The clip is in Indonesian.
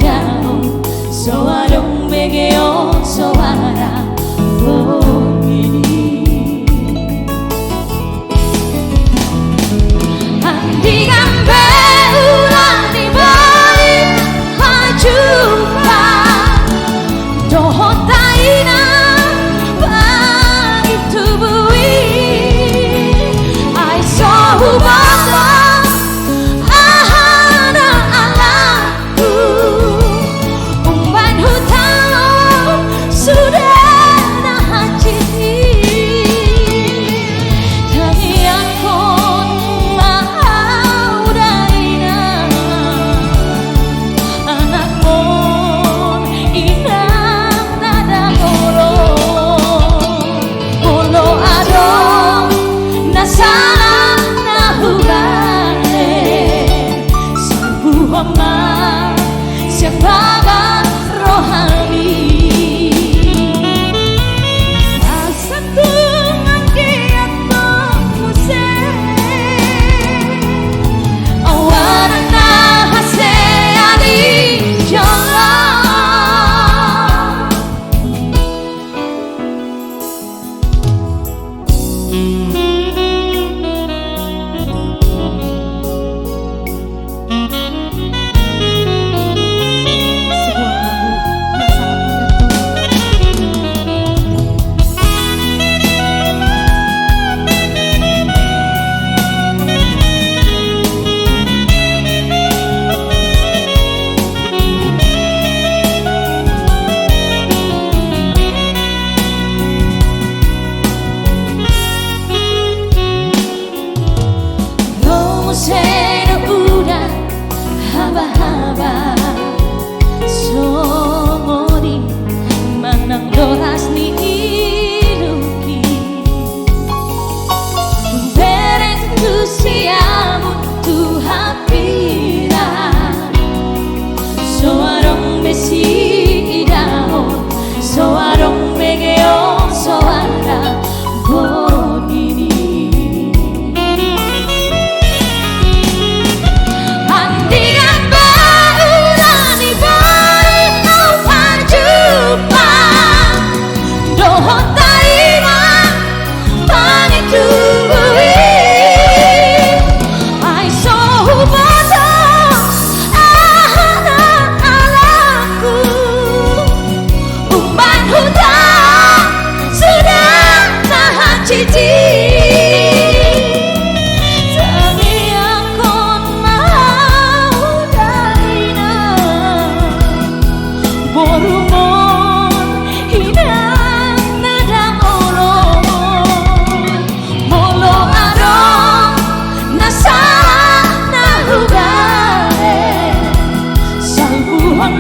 daon soarong begeo soara ini andikan beula di balik hajupa dohotaina bagi tubui ai sohubata ahana alaku umban hutalo sudah nahaji tangiakon mau darina anak mon inang nada bolo bolo adong nasala nahubane sabuhama siapa rohani asaku makiato muse awana hase ali jala doras ni iluki beren tu siamu tu hapira soarong besi idao soarong begeo soara bonini andikan beula ni balik au hajupa dohotaina pani tubui ai sohubata ahana alaku umban hutan sudah tahan cici tangiakon mau darina borumon hidang nadang olong molo arong nasa nahugare salbuhang